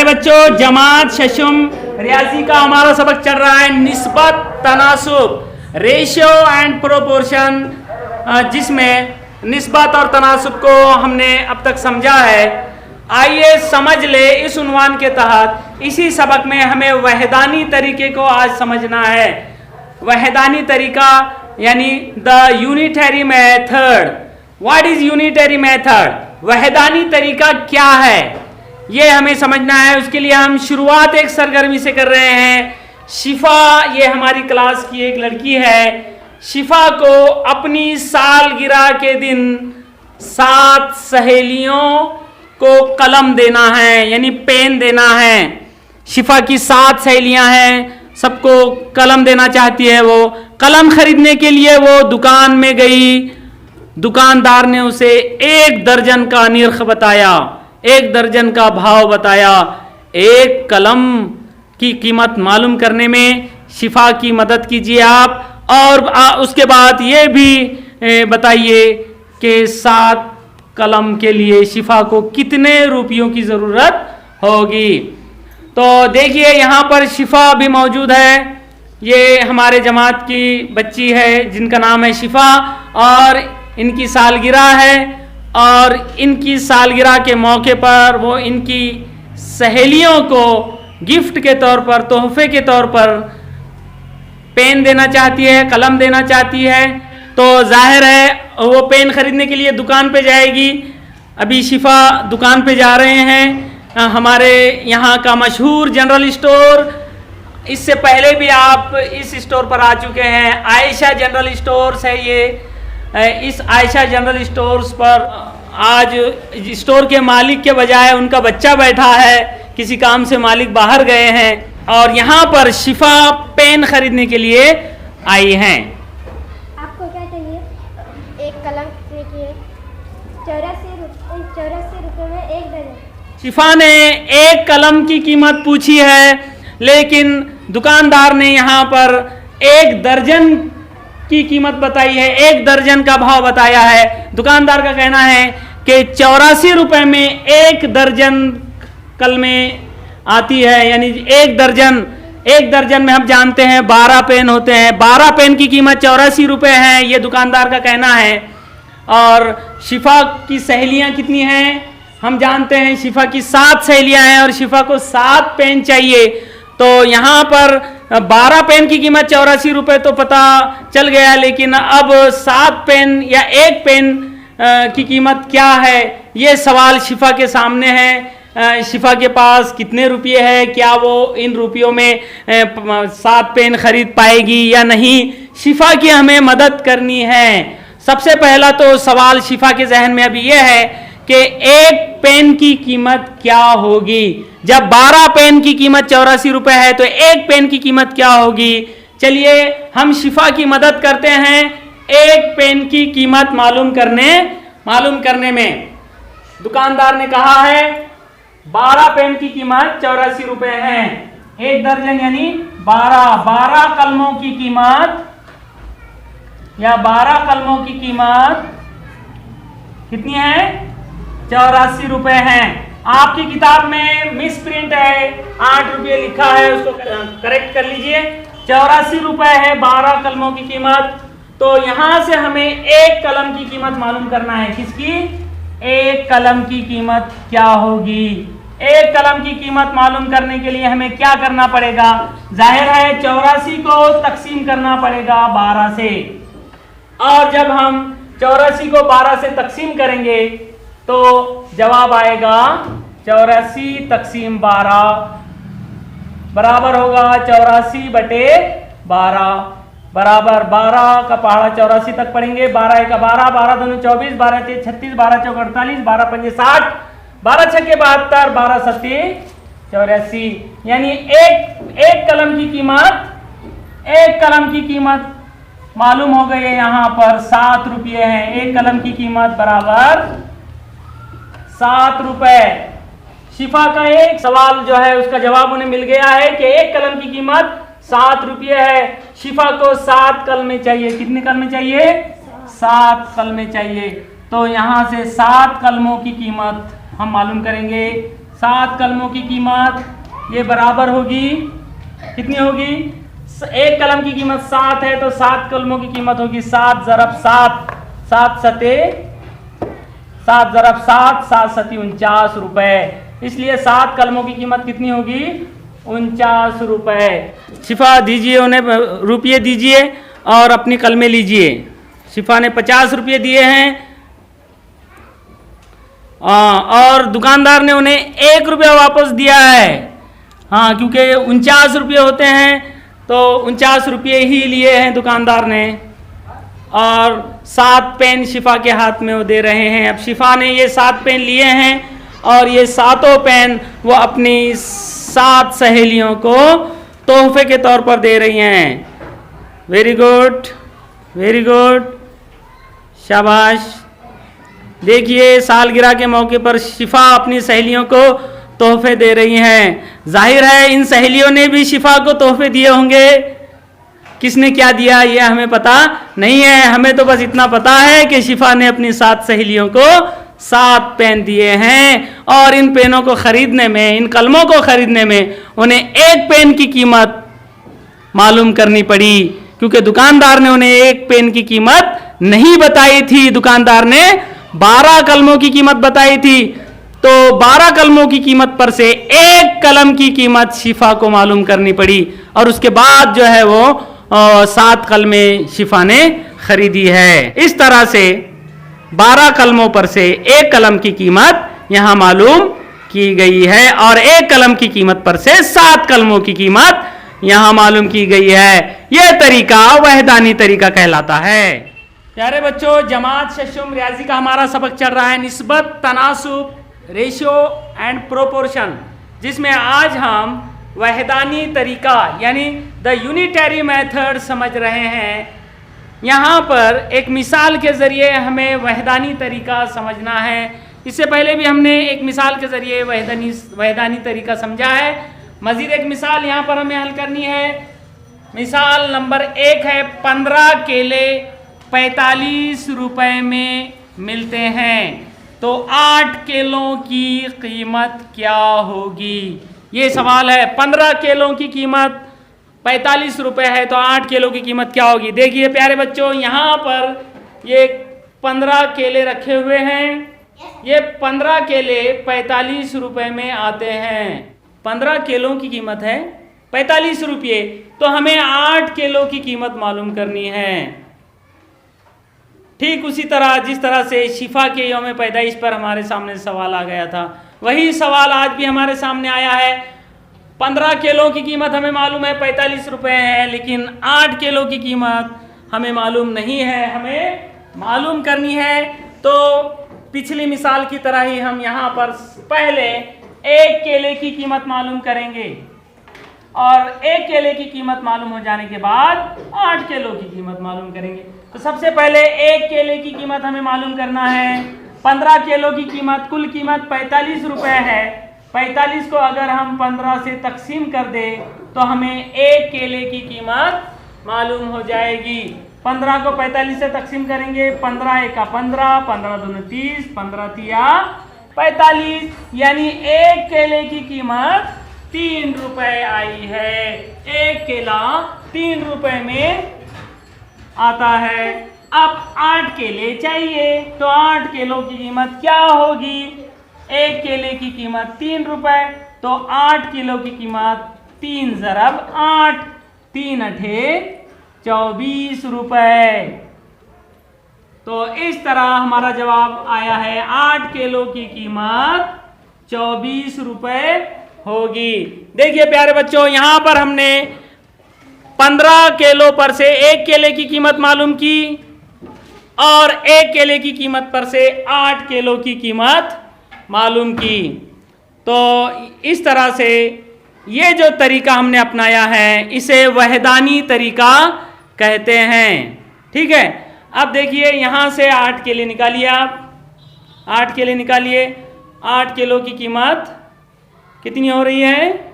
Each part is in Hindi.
बच्चों, जमात शशुम रियाजी का हमारा सबक चल रहा है निस्बत तनासुब, रेशियो एंड प्रोपोर्शन, जिसमें निस्बत और तनासुब को हमने अब तक समझा है। आइए समझ ले इस उन्वान के तहत इसी सबक में हमें वहदानी तरीके को आज समझना है। वहदानी तरीका यानी the unitary method. What is unitary method? वहदानी तरीका क्या है ये हमें समझना है। उसके लिए हम शुरुआत एक सरगर्मी से कर रहे हैं। शिफा, ये हमारी क्लास की एक लड़की है। शिफा को अपनी सालगिरह के दिन 7 सहेलियों को कलम देना है, यानी पेन देना है। शिफा की 7 सहेलियां हैं, सबको कलम देना चाहती है। वो कलम खरीदने के लिए वो दुकान में गई। दुकानदार ने उसे 1 दर्जन का निर्ख बताया, 1 दर्जन का भाव बताया। एक कलम की कीमत मालूम करने में शिफा की मदद कीजिए आप। और उसके बाद ये भी बताइए कि 7 कलम के लिए शिफा को कितने रुपयों की ज़रूरत होगी। तो देखिए यहाँ पर शिफा भी मौजूद है। ये हमारे जमात की बच्ची है जिनका नाम है शिफा, और इनकी सालगिरह है। और इनकी सालगिरह के मौके पर वो इनकी सहेलियों को गिफ्ट के तौर पर, तोहफे के तौर पर पेन देना चाहती है, कलम देना चाहती है। तो जाहिर है वो पेन खरीदने के लिए दुकान पे जाएगी। अभी शिफा दुकान पे जा रहे हैं। हमारे यहाँ का मशहूर जनरल स्टोर, इससे पहले भी आप इस स्टोर पर आ चुके हैं। आयशा जनरल स्टोर्स है ये। इस आयशा जनरल स्टोर्स पर आज स्टोर के मालिक के बजाय उनका बच्चा बैठा है। किसी काम से मालिक बाहर गए हैं और यहाँ पर शिफा पेन खरीदने के लिए आई हैं। आपको क्या चाहिए? एक कलम देखिए, 84 रुपये में 1 दर्जन। शिफा ने 1 कलम की कीमत पूछी है, लेकिन दुकानदार ने यहाँ पर 1 दर्जन की कीमत बताई है, 1 दर्जन का भाव बताया है। दुकानदार का कहना है कि 84 रुपये में 1 दर्जन कलमें आती है, यानी 1 दर्जन में हम जानते हैं 12 पेन होते हैं। 12 पेन की कीमत 84 रुपये है, ये दुकानदार का कहना है। और शिफा की सहेलियां कितनी हैं हम जानते हैं। शिफा की 7 सहेलियां हैं और शिफा को 7 पेन चाहिए। तो यहाँ पर 12 पेन की कीमत 84 रुपये तो पता चल गया, लेकिन अब 7 पेन या 1 पेन की कीमत क्या है, ये सवाल शिफा के सामने है। शिफा के पास कितने रुपये है, क्या वो इन रुपयों में 7 पेन खरीद पाएगी या नहीं। शिफा की हमें मदद करनी है। सबसे पहला तो सवाल शिफा के जहन में अभी यह है कि 1 पेन की कीमत क्या होगी। जब 12 पेन की कीमत 84 रुपये है तो 1 पेन की कीमत क्या होगी। चलिए हम शिफा की मदद करते हैं 1 पेन की कीमत मालूम करने में। दुकानदार ने कहा है 12 पेन की कीमत 84 रुपये है। 1 दर्जन यानी 12 कलमों की कीमत, या 12 कलमों की कीमत कितनी है? 84 रुपये है। आपकी किताब में मिस प्रिंट है, 8 रुपये लिखा है, उसको करेक्ट कर लीजिए। 84 रुपये है 12 कलमों की कीमत। तो यहां से हमें 1 कलम की कीमत मालूम करना है। किसकी? 1 कलम की कीमत क्या होगी। 1 कलम की कीमत मालूम करने के लिए हमें क्या करना पड़ेगा? जाहिर है 84 को तकसीम करना पड़ेगा 12 से। और जब हम 84 को 12 से तकसीम करेंगे तो जवाब आएगा 84 तकसीम 12 बराबर होगा 84/12 बराबर 12 का पहाड़ा 84 तक पढ़ेंगे। 12 1 12, 12 2 24, 12 3 36, 12 4 48, 12 5 60, 12 6 72, 12 7 84। यानी एक कलम की कीमत मालूम हो गई है। यहाँ पर 7 रुपये हैं। 1 कलम की कीमत बराबर 7 रुपये। शिफा का एक सवाल जो है उसका जवाब उन्हें मिल गया है कि 1 कलम की कीमत 7 रुपये है। शिफा को 7 कलमें चाहिए। कितने कलमें चाहिए? 7 कलमें चाहिए। तो यहाँ से 7 कलमों की कीमत हम मालूम करेंगे। 7 कलमों की कीमत ये बराबर होगी, कितनी होगी? एक कलम की कीमत 7 है तो 7 कलमों की कीमत होगी 7 ज़रब 7, 7 सते 7 ज़रब 7, 7 सती 49 रुपए। इसलिए 7 कलमों की कीमत कितनी होगी? 49 रुपए। शिफा दीजिए, उन्हें रुपये दीजिए और अपनी कलमें लीजिए। शिफा ने 50 रुपये दिए हैं और दुकानदार ने उन्हें 1 रुपया वापस दिया है। हाँ, क्योंकि 49 रुपये होते हैं तो 49 रुपये ही लिए हैं दुकानदार ने। और 7 पेन शिफा के हाथ में वो दे रहे हैं। अब शिफा ने ये 7 पेन लिए हैं और ये 7 पेन वो अपनी 7 सहेलियों को तोहफे के तौर पर दे रही हैं। वेरी गुड, वेरी गुड, शाबाश। देखिए, सालगिरह के मौके पर शिफा अपनी सहेलियों को तोहफे दे रही हैं। जाहिर है इन सहेलियों ने भी शिफा को तोहफे दिए होंगे। किसने क्या दिया ये हमें पता नहीं है, हमें तो बस इतना पता है कि शिफा ने अपनी 7 सहेलियों को 7 पेन दिए हैं और इन पेनों को खरीदने में, इन कलमों को खरीदने में उन्हें 1 पेन की कीमत मालूम करनी पड़ी, क्योंकि दुकानदार ने उन्हें 1 पेन की कीमत नहीं बताई थी। दुकानदार ने 12 कलमों की कीमत बताई थी, तो 12 कलमों की कीमत पर से 1 कलम की कीमत शिफा को मालूम करनी पड़ी और उसके बाद जो है वो 7 कलमें शिफा ने खरीदी है। इस तरह से 12 कलमों पर से 1 कलम की कीमत यहां मालूम की गई है और 1 कलम की कीमत पर से 7 कलमों की कीमत यहां मालूम की गई है। यह तरीका वहदानी तरीका कहलाता है। प्यारे बच्चों, जमात शशुम रियाजी का हमारा सबक चल रहा है निस्बत, तनासुब, रेशियो एंड प्रोपोर्शन, जिसमें आज हम वहदानी तरीका यानी द यूनिटरी मेथड समझ रहे हैं। यहाँ पर एक मिसाल के ज़रिए हमें वहदानी तरीका समझना है। इससे पहले भी हमने एक मिसाल के ज़रिए वहदानी तरीका समझा है। मज़ीद एक मिसाल यहाँ पर हमें हल करनी है। मिसाल नंबर 1 है, 15 केले 45 रुपए में मिलते हैं, तो 8 केलों की कीमत क्या होगी? ये सवाल है। 15 केलों की कीमत 45 रुपए है तो 8 किलो की कीमत क्या होगी? देखिए प्यारे बच्चों, यहाँ पर ये 15 केले रखे हुए हैं। ये 15 केले 45 रुपए में आते हैं। 15 किलो की कीमत है 45 रुपये, तो हमें 8 किलो की कीमत मालूम करनी है। ठीक उसी तरह जिस तरह से शिफा के यौम पैदाइश पर हमारे सामने सवाल आ गया था, वही सवाल आज भी हमारे सामने आया है। 15 किलो की कीमत हमें मालूम है 45 रुपए है, लेकिन 8 किलो की कीमत हमें मालूम नहीं है, हमें मालूम करनी है। तो पिछली मिसाल की तरह ही हम यहाँ पर पहले 1 केले की कीमत मालूम करेंगे और 1 केले की कीमत मालूम हो जाने के बाद 8 किलो की कीमत मालूम करेंगे। तो सबसे पहले 1 केले की कीमत हमें मालूम करना है। 15 किलो की कीमत, कुल कीमत 45 रुपए है। 45 को अगर हम 15 से तकसीम कर दे तो हमें 1 केले की कीमत मालूम हो जाएगी। 15 को 45 से तकसीम करेंगे, 15 एका 15, 15 दूनी 30, 15 तिया 45, यानी 1 केले की कीमत 3 रुपए आई है। 1 केला 3 रुपए में आता है। अब 8 केले चाहिए, तो 8 किलो की कीमत क्या होगी? 1 केले की कीमत 3 रुपए, तो 8 किलो की कीमत 3 ज़रब 8, 3 अठे 24 रुपए। तो इस तरह हमारा जवाब आया है 8 किलो की कीमत 24 रुपए होगी। देखिए प्यारे बच्चों, यहां पर हमने 15 किलो पर से 1 केले की कीमत मालूम की और 1 केले की कीमत पर से 8 किलो की कीमत मालूम की। तो इस तरह से ये जो तरीका हमने अपनाया है इसे वहदानी तरीका कहते हैं। ठीक है, अब देखिए यहाँ से 8 केले निकालिए आप। 8 केले निकालिए। 8 किलो की कीमत कितनी हो रही है?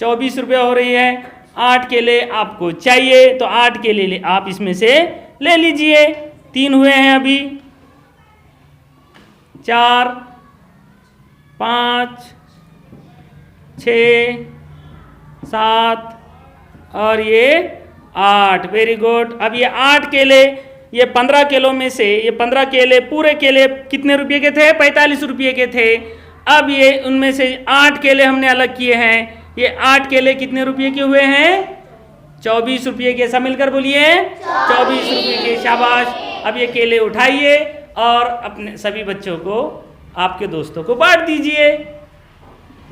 24 रुपये हो रही है। 8 केले आपको चाहिए तो 8 केले आप इसमें से ले लीजिए। 3 हुए हैं अभी, 4, 5, 6, 7 और ये 8। Very good. अब ये 8 केले, ये 15 केलों में से ये 15 केले, पूरे केले कितने रुपये के थे? 45 रुपये के थे। अब ये उनमें से 8 केले हमने अलग किए हैं। ये 8 केले कितने रुपये के हुए हैं? 24 रुपये के। सब मिलकर बोलिए 24 रुपये के। शाबाश। अब ये केले उठाइए और अपने सभी बच्चों को, आपके दोस्तों को बांट दीजिए।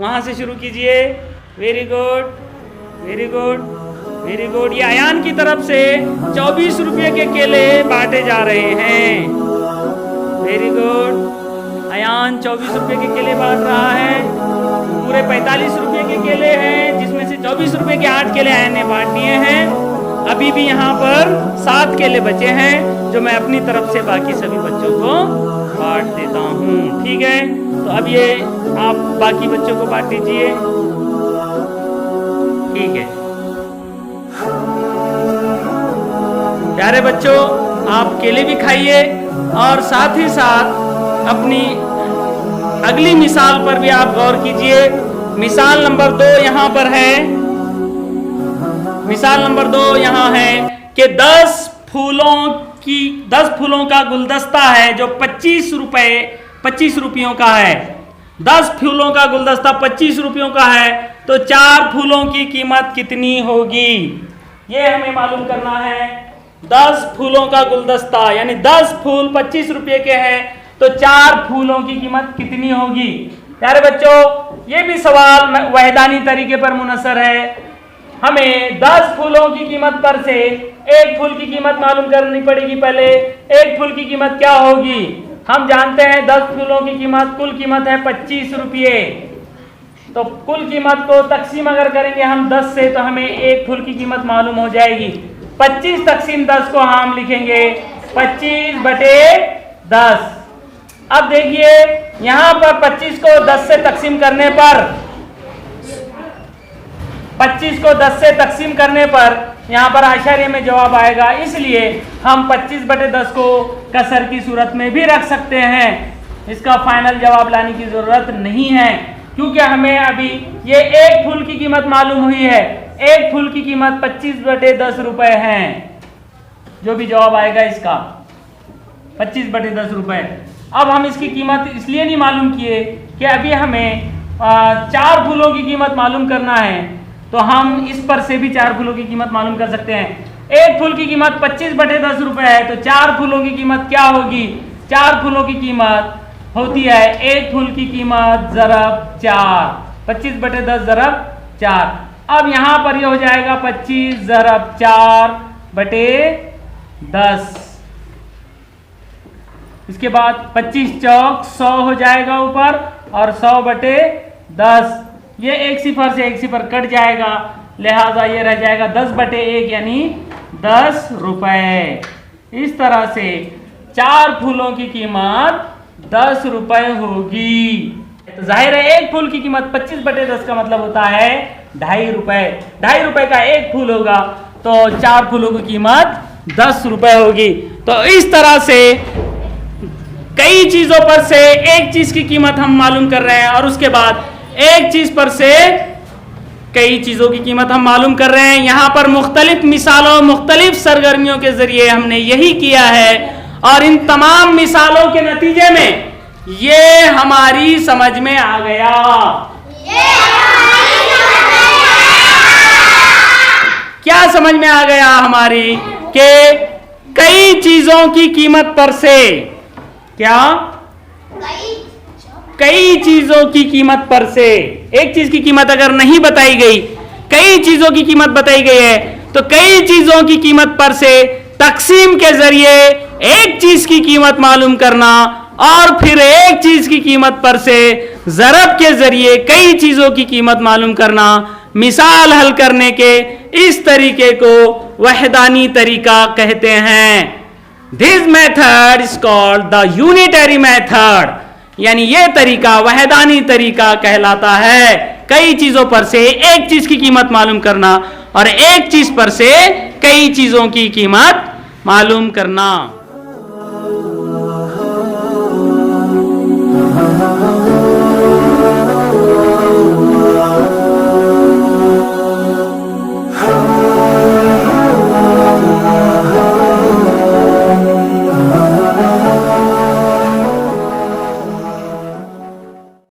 वहाँ से शुरू कीजिए। Very good, very good, very good. ये अयान की तरफ से 24 रुपये के केले बांटे जा रहे हैं। Very good. अयान 24 रुपये के केले बांट रहा है। पूरे 45 रुपये के केले हैं, जिसमें से 24 रुपये के 8 केले अयान ने बांट दिए हैं। अभी भी यहाँ पर 7 केले बचे हैं, जो मैं अपनी तरफ से बाकी सभी बच्चों को बांट देता हूँ। ठीक है, तो अब ये आप बाकी बच्चों को बांट दीजिए। ठीक है प्यारे बच्चों, आप केले भी खाइए और साथ ही साथ अपनी अगली मिसाल पर भी आप गौर कीजिए। मिसाल नंबर 2 यहाँ पर है। मिसाल नंबर 2 यहाँ है कि 10 फूलों का गुलदस्ता है जो 25 रुपयों का है। 10 फूलों का गुलदस्ता 25 रुपयों का है, तो 4 फूलों की कीमत कितनी होगी? ये हमें मालूम करना है। 10 फूलों का गुलदस्ता यानी 10 फूल 25 रुपये के हैं, तो 4 फूलों की कीमत कितनी होगी? प्यारे बच्चों, ये भी सवाल वहदानी तरीके पर मुनसर है। हमें 10 फूलों की कीमत पर से एक फूल की कीमत मालूम करनी पड़ेगी। पहले एक फूल की कीमत क्या होगी? हम जानते हैं 10 फूलों की कीमत, कुल कीमत है 25 रुपये। तो कुल कीमत को तकसीम अगर करेंगे हम 10 से, तो हमें एक फूल की कीमत मालूम हो जाएगी। 25 तकसीम 10 को हम लिखेंगे 25/10। अब देखिए यहाँ पर 25 को 10 से तकसीम करने पर 25 को 10 से तकसीम करने पर यहाँ पर आशार्य में जवाब आएगा, इसलिए हम 25/10 को कसर की सूरत में भी रख सकते हैं। इसका फाइनल जवाब लाने की जरूरत नहीं है, क्योंकि हमें अभी ये एक फूल की कीमत मालूम हुई है। एक फूल की कीमत 25/10 रुपए है। जो भी जवाब आएगा इसका 25/10 रुपए। अब हम इसकी कीमत इसलिए नहीं मालूम किए कि अभी हमें 4 फूलों की कीमत मालूम करना है, तो हम इस पर से भी 4 फूलों की कीमत मालूम कर सकते हैं। एक फूल की कीमत 25/10 रुपए है, तो 4 फूलों की कीमत क्या होगी? 4 फूलों की कीमत होती है एक फूल की कीमत ज़रब 4। 25/10 ज़रब 4। अब यहाँ पर ये हो जाएगा 25 ज़रब 4/10। इसके बाद 25 चौक 100 हो जाएगा ऊपर, और 100/10। ये एक सिफर से एक सिफर कट जाएगा, लिहाजा ये रह जाएगा 10/1 यानी 10 रुपए। इस तरह से 4 फूलों की कीमत 10 रुपए होगी। तो जाहिर है एक फूल की कीमत 25/10 का मतलब होता है 2.5 रुपए। 2.5 रुपए का एक फूल होगा, तो 4 फूलों की कीमत 10 रुपए होगी। तो इस तरह से कई चीजों पर से एक चीज की कीमत हम मालूम कर रहे हैं, और उसके बाद एक चीज पर से कई चीजों की कीमत हम मालूम कर रहे हैं। यहाँ पर मुख्तलिफ मिसालों, मुख्तलिफ सरगर्मियों के जरिए हमने यही किया है, और इन तमाम मिसालों के नतीजे में ये हमारी समझ में आ गया। क्या समझ में आ गया हमारी? कि कई चीजों की कीमत पर से, क्या कई चीजों की कीमत पर से, एक चीज की कीमत अगर नहीं बताई गई, कई चीजों की कीमत बताई गई है, तो कई चीजों की कीमत पर से तकसीम के जरिए एक चीज की कीमत मालूम करना, और फिर एक चीज की कीमत पर से ज़रब के जरिए कई चीजों की कीमत मालूम करना, मिसाल हल करने के इस तरीके को वहदानी तरीका कहते हैं। This method is called the unitary method, यानी यह तरीका वहदानी तरीका कहलाता है। कई चीजों पर से एक चीज की कीमत मालूम करना, और एक चीज पर से कई चीजों की कीमत मालूम करना।